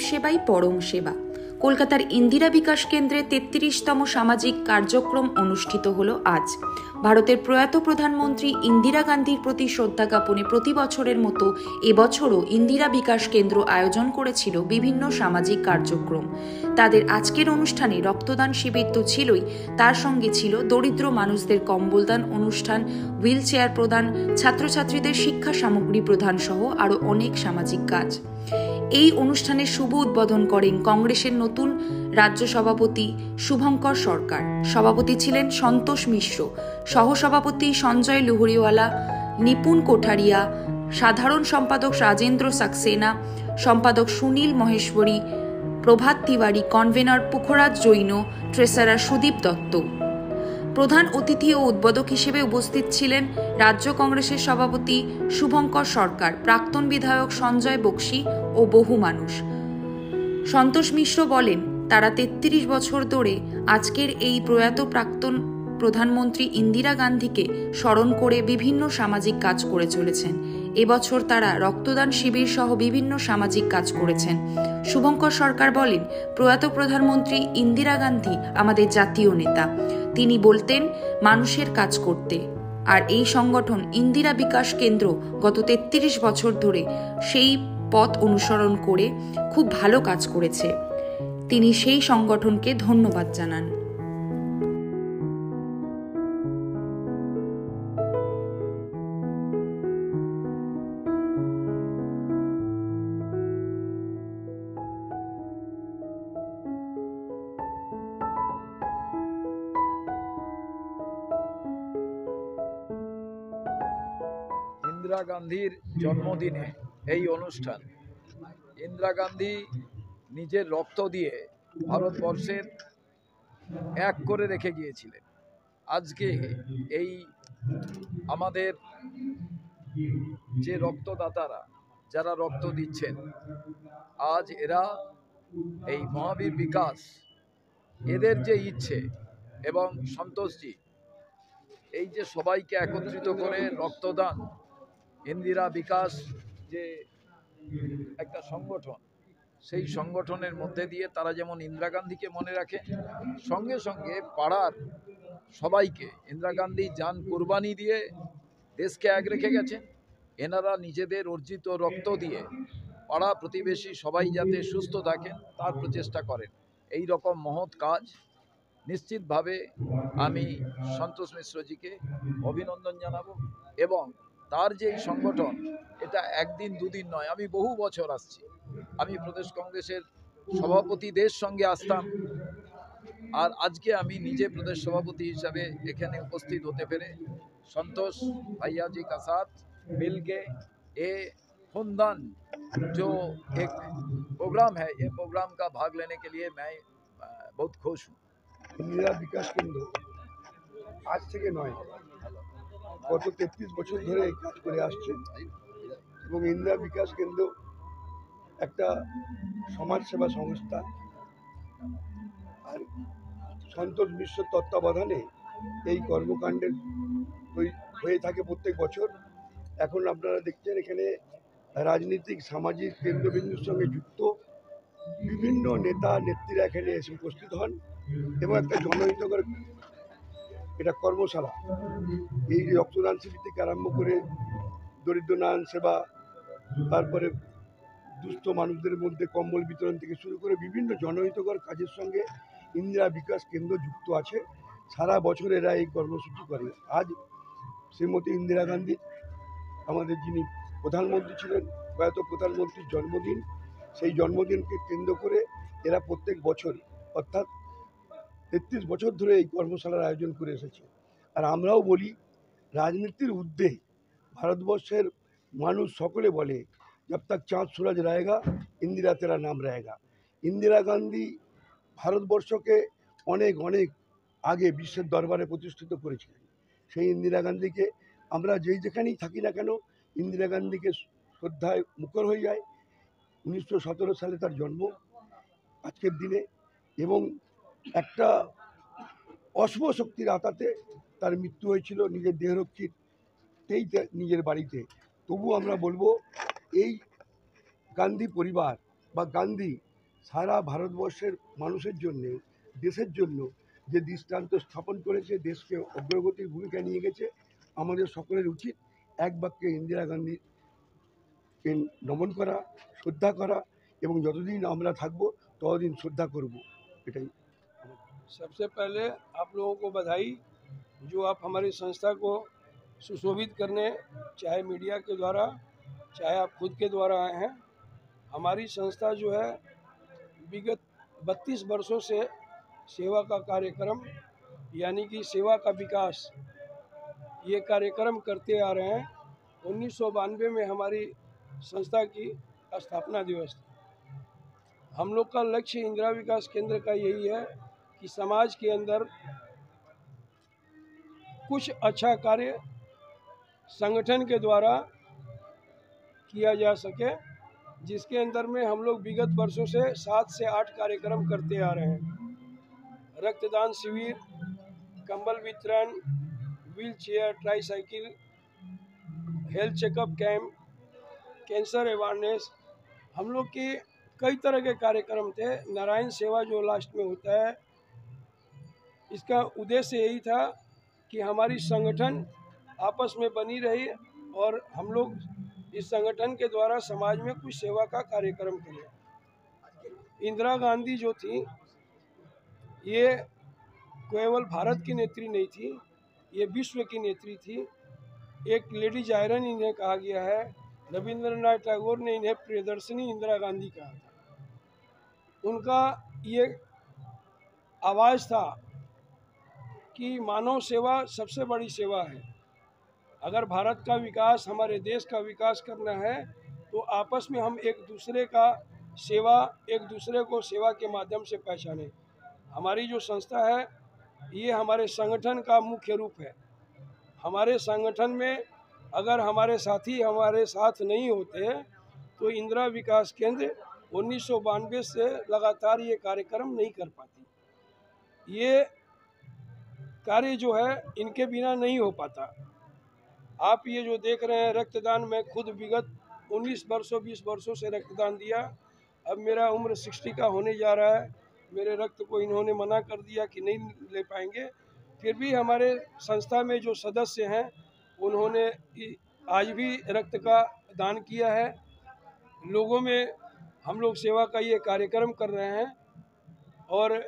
সেবাই পরম সেবা। কলকাতার ইন্দিরা বিকাশ কেন্দ্রে ৩৩তম সামাজিক কার্যক্রম অনুষ্ঠিত হল আজ। ভারতের প্রয়াত প্রধানমন্ত্রী ইন্দিরা গান্ধীর প্রতি শ্রদ্ধা জ্ঞাপনে প্রতি বছরের মতো এবছরও ইন্দিরা বিকাশ কেন্দ্র আয়োজন করেছিল বিভিন্ন সামাজিক কার্যক্রম। তাদের আজকের অনুষ্ঠানে রক্তদান শিবির তো ছিলই, তার সঙ্গে ছিল দরিদ্র মানুষদের কম্বলদান অনুষ্ঠান, হুইল চেয়ার প্রদান, ছাত্রছাত্রীদের শিক্ষা সামগ্রী প্রদান সহ আরও অনেক সামাজিক কাজ। এই অনুষ্ঠানের শুভ উদ্বোধন করেন কংগ্রেসের নতুন রাজ্য সভাপতি শুভঙ্কর সরকার। সভাপতি ছিলেন সন্তোষ মিশ্র, সহসভাপতি সঞ্জয় লুহরিওয়ালা, নিপুণ কোঠারিয়া, সাধারণ সম্পাদক রাজেন্দ্র সাক্সেনা, সম্পাদক সুনীল মহেশ্বরী, প্রভাত তিওয়ারি, কনভেনর পুখরাজ জৈন, ট্রেসারার সুদীপ দত্ত। প্রধান অতিথি ও উদ্বোধক হিসেবে উপস্থিত ছিলেন রাজ্য কংগ্রেসের সভাপতি শুভঙ্কর সরকার, প্রাক্তন বিধায়ক সঞ্জয় বক্সি ও বহু মানুষ। সন্তোষ মিশ্র বলেন, তারা ৩৩ বছর ধরে আজকের এই প্রয়াত প্রাক্তন প্রধানমন্ত্রী ইন্দিরা গান্ধীকে স্মরণ করে বিভিন্ন সামাজিক কাজ করে চলেছেন। এবছর তারা রক্তদান শিবির সহ বিভিন্ন সামাজিক কাজ করেছেন। শুভঙ্কর সরকার বলেন, প্রয়াত প্রধানমন্ত্রী ইন্দিরা গান্ধী আমাদের জাতীয় নেতা। তিনি বলতেন মানুষের কাজ করতে, আর এই সংগঠন ইন্দিরা বিকাশ কেন্দ্র গত ৩৩ বছর ধরে সেই পথ অনুসরণ করে খুব ভালো কাজ করেছে। তিনি সেই সংগঠনকে ধন্যবাদ জানান। ইন্দিরা গান্ধীর জন্মদিনে এই অনুষ্ঠান। ইন্দিরা গান্ধী নিজের রক্ত দিয়ে ভারতবর্ষের এক করে রেখে গিয়েছিলেন। আজকে এই আমাদের যে রক্তদাতারা যারা রক্ত দিচ্ছেন, আজ এরা এই মহাবীর বিকাশ, এদের যে ইচ্ছে এবং সন্তোষজি এই যে সবাইকে একত্রিত করে রক্তদান, ইন্দিরা বিকাশ যে একটা সংগঠন, সেই সংগঠনের মধ্যে দিয়ে তারা যেমন ইন্দিরা গান্ধীকে মনে রাখে, সঙ্গে সঙ্গে পাড়ার সবাইকে ইন্দিরা গান্ধী জান কুরবানি দিয়ে দেশকে এক রেখে গেছেন। এনারা নিজেদের অর্জিত রক্ত দিয়ে পাড়া প্রতিবেশী সবাই যাতে সুস্থ থাকেন তার প্রচেষ্টা করেন। এই রকম মহৎ কাজ নিশ্চিতভাবে আমি সন্তোষ মিশ্রজিকে অভিনন্দন জানাবো। এবং তার যে এই সংগঠন, এটা একদিন দুদিন নয়, আমি বহু বছর আসছি। আমি প্রদেশ কংগ্রেসের সভাপতিদের সঙ্গে আসতাম, আর আজকে আমি নিজে প্রদেশ সভাপতি হিসাবে এখানে উপস্থিত হতে পেরে संतोष भैया जी का साथ मिल के ये खूनदान जो एक प्रोग्राम है, ये प्रोग्राम का भाग लेने के लिए मैं बहुत खुश हूँ। ইন্দিরা বিকাশ কেন্দ্র আজ থেকে নয়, গত ৩৩ বছর ধরে এই কাজ করে আসছে এবং ইন্দিরা বিকাশ কেন্দ্র একটা সমাজসেবা সংস্থা। আর সন্তোষ মিশ্রের তত্ত্বাবধানে এই কর্মকাণ্ডের হয়ে থাকে প্রত্যেক বছর। এখন আপনারা দেখছেন এখানে রাজনীতিক সামাজিক কেন্দ্রবিন্দুর সঙ্গে যুক্ত বিভিন্ন নেতা নেত্রীরা এখানে এসে উপস্থিত হন এবং একটা জনহিতকর এটা কর্মশালা, এই রক্তদান শিবির থেকে আরম্ভ করে দরিদ্র নারায়ণ সেবা, তারপরে দুস্থ মানুষদের মধ্যে কম্বল বিতরণ থেকে শুরু করে বিভিন্ন জনহিতকর কাজের সঙ্গে ইন্দিরা বিকাশ কেন্দ্র যুক্ত আছে। সারা বছর এরা এই কর্মসূচি করে। আজ শ্রীমতী ইন্দিরা গান্ধী, আমাদের যিনি প্রধানমন্ত্রী ছিলেন, প্রয়াত প্রধানমন্ত্রীর জন্মদিন, সেই জন্মদিনকে কেন্দ্র করে এরা প্রত্যেক বছর অর্থাৎ ৩৩ বছর ধরে এই কর্মশালার আয়োজন করে এসেছে। আর আমরাও বলি, রাজনীতির ঊর্ধ্বে ভারতবর্ষের মানুষ সকলে বলে, জব তক চাঁদ সুরজ রয়েগা ইন্দিরা তেরা নাম রয়েগা। ইন্দিরা গান্ধী ভারতবর্ষকে অনেক অনেক আগে বিশ্বের দরবারে প্রতিষ্ঠিত করেছিলেন। সেই ইন্দিরা গান্ধীকে আমরা যেই যেখানেই থাকি না কেন, ইন্দিরা গান্ধীকে শ্রদ্ধায় মুখর হয়ে যায়। 1917 সালে তার জন্ম আজকের দিনে, এবং একটা অশুভ শক্তির আঘাতে তার মৃত্যু হয়েছিল নিজের দেহরক্ষীতেই নিজের বাড়িতে। তবু আমরা বলবো, এই গান্ধী পরিবার বা গান্ধী সারা ভারতবর্ষের মানুষের জন্যে, দেশের জন্য যে দৃষ্টান্ত স্থাপন করেছে, দেশকে অগ্রগতির ভূমিকা নিয়ে গেছে, আমাদের সকলের উচিত এক বাক্যে ইন্দিরা গান্ধীকে নমন করা, শ্রদ্ধা করা, এবং যতদিন আমরা থাকবো ততদিন শ্রদ্ধা করব। এটাই। सबसे पहले आप लोगों को बधाई जो आप हमारी संस्था को सुशोभित करने, चाहे मीडिया के द्वारा चाहे आप खुद के द्वारा आए हैं। हमारी संस्था जो है विगत 32 वर्षों से सेवा का कार्यक्रम यानी कि सेवा का विकास ये कार्यक्रम करते आ रहे हैं। 1992 में हमारी संस्था की स्थापना दिवस था। हम लोग का लक्ष्य इंदिरा विकास केंद्र का यही है कि समाज के अंदर कुछ अच्छा कार्य संगठन के द्वारा किया जा सके, जिसके अंदर में हम लोग विगत वर्षों से 7 से 8 कार्यक्रम करते आ रहे हैं। रक्तदान शिविर, कंबल वितरण, wheel chair, tricycle, health checkup camp, cancer awareness, हम लोग के कई तरह के कार्यक्रम थे। नारायण सेवा जो लास्ट में होता है, इसका उद्देश्य यही था कि हमारी संगठन आपस में बनी रही और हम लोग इस संगठन के द्वारा समाज में कुछ सेवा का कार्यक्रम करें। इंदिरा गांधी जो थी ये केवल भारत की नेत्री नहीं थी, ये विश्व की नेत्री थी। एक लेडीज आयरन इन्हें कहा गया है। रविंद्रनाथ टैगोर ने इन्हें प्रियदर्शनी इंदिरा गांधी कहा था। उनका ये आवाज़ था कि मानव सेवा सबसे बड़ी सेवा है। अगर भारत का विकास, हमारे देश का विकास करना है तो आपस में हम एक दूसरे का सेवा, एक दूसरे को सेवा के माध्यम से पहचानें। हमारी जो संस्था है ये हमारे संगठन का मुख्य रूप है। हमारे संगठन में अगर हमारे साथी हमारे साथ नहीं होते तो इंदिरा विकास केंद्र 1992 से लगातार ये कार्यक्रम नहीं कर पाती। ये कार्य जो है इनके बिना नहीं हो पाता। आप ये जो देख रहे हैं रक्तदान, मैं खुद विगत 19 वर्षों 20 वर्षों से रक्तदान दिया। अब मेरा उम्र 60 का होने जा रहा है। मेरे रक्त को इन्होंने मना कर दिया कि नहीं ले पाएंगे, फिर भी हमारे संस्था में जो सदस्य हैं उन्होंने आज भी रक्त का दान किया है। लोगों में हम लोग सेवा का ये कार्यक्रम कर रहे हैं। और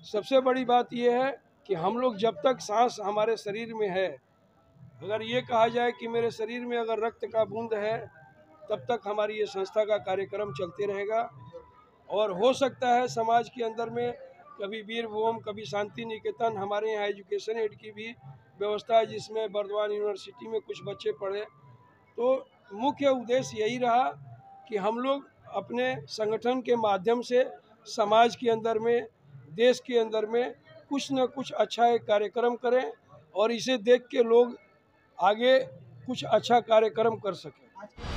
सबसे बड़ी बात ये है कि हम लोग जब तक सांस हमारे शरीर में है, अगर ये कहा जाए कि मेरे शरीर में अगर रक्त का बूंद है, तब तक हमारी ये संस्था का कार्यक्रम चलते रहेगा। और हो सकता है समाज के अंदर में कभी वीरभूम, कभी शांति निकेतन, हमारे यहाँ एजुकेशन एड की भी व्यवस्था है जिसमें बर्दवान यूनिवर्सिटी में कुछ बच्चे पढ़े। तो मुख्य उद्देश्य यही रहा कि हम लोग अपने संगठन के माध्यम से समाज के अंदर में, देश के अंदर में कुछ न कुछ अच्छा एक कार्यक्रम करें और इसे देख के लोग आगे कुछ अच्छा कार्यक्रम कर सकें।